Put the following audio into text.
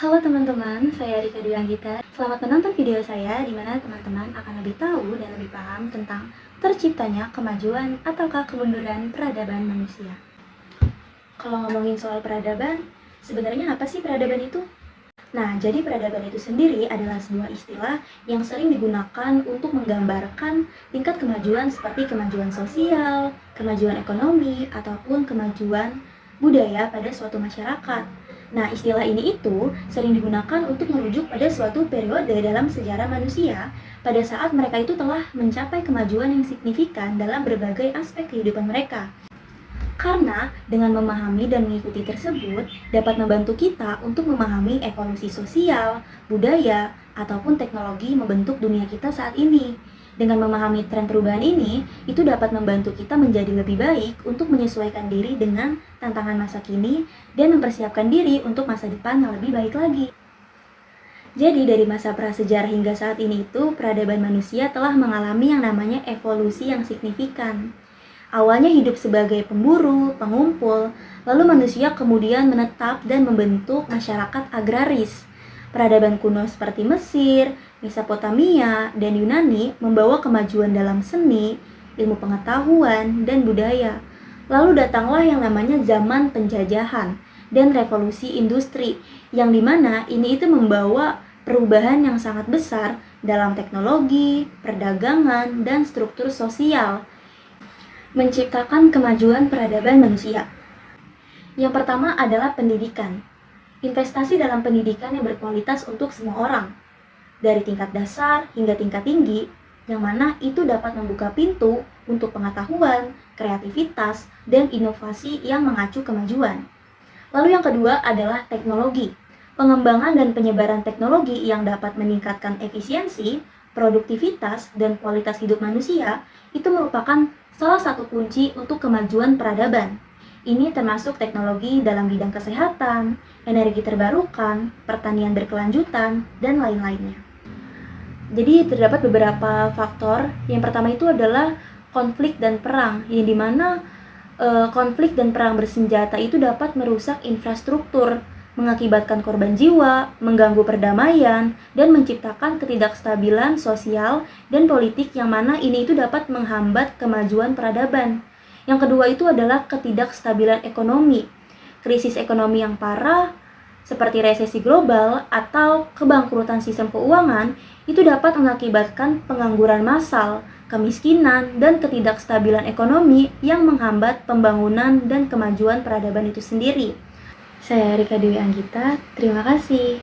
Halo teman-teman, saya Rika Dwi Anggita. Selamat menonton video saya di mana teman-teman akan lebih tahu dan lebih paham tentang terciptanya kemajuan ataukah kemunduran peradaban manusia. Kalau ngomongin soal peradaban, sebenarnya apa sih peradaban itu? Nah, jadi peradaban itu sendiri adalah sebuah istilah yang sering digunakan untuk menggambarkan tingkat kemajuan seperti kemajuan sosial, kemajuan ekonomi, ataupun kemajuan budaya pada suatu masyarakat. Nah, istilah ini itu sering digunakan untuk merujuk pada suatu periode dalam sejarah manusia pada saat mereka itu telah mencapai kemajuan yang signifikan dalam berbagai aspek kehidupan mereka. Karena dengan memahami dan mengikuti tersebut dapat membantu kita untuk memahami evolusi sosial, budaya, ataupun teknologi membentuk dunia kita saat ini. Dengan memahami tren perubahan ini, itu dapat membantu kita menjadi lebih baik untuk menyesuaikan diri dengan tantangan masa kini dan mempersiapkan diri untuk masa depan yang lebih baik lagi. Jadi dari masa prasejarah hingga saat ini itu, peradaban manusia telah mengalami yang namanya evolusi yang signifikan. Awalnya hidup sebagai pemburu, pengumpul, lalu manusia kemudian menetap dan membentuk masyarakat agraris. Peradaban kuno seperti Mesir, Mesopotamia, dan Yunani membawa kemajuan dalam seni, ilmu pengetahuan, dan budaya. Lalu datanglah yang namanya zaman penjajahan dan revolusi industri, yang dimana ini itu membawa perubahan yang sangat besar dalam teknologi, perdagangan, dan struktur sosial, menciptakan kemajuan peradaban manusia. Yang pertama adalah pendidikan. Investasi dalam pendidikan yang berkualitas untuk semua orang, dari tingkat dasar hingga tingkat tinggi, yang mana itu dapat membuka pintu untuk pengetahuan, kreativitas, dan inovasi yang mengacu kemajuan. Lalu yang kedua adalah teknologi. Pengembangan dan penyebaran teknologi yang dapat meningkatkan efisiensi, produktivitas, dan kualitas hidup manusia itu merupakan salah satu kunci untuk kemajuan peradaban. Ini termasuk teknologi dalam bidang kesehatan, energi terbarukan, pertanian berkelanjutan, dan lain-lainnya. Jadi terdapat beberapa faktor. Yang pertama itu adalah konflik dan perang, yang dimana konflik dan perang bersenjata itu dapat merusak infrastruktur, mengakibatkan korban jiwa, mengganggu perdamaian, dan menciptakan ketidakstabilan sosial dan politik yang mana ini itu dapat menghambat kemajuan peradaban. Yang kedua itu adalah ketidakstabilan ekonomi. Krisis ekonomi yang parah seperti resesi global atau kebangkrutan sistem keuangan itu dapat mengakibatkan pengangguran massal, kemiskinan, dan ketidakstabilan ekonomi yang menghambat pembangunan dan kemajuan peradaban itu sendiri. Saya Rika Dwi Anggita, terima kasih.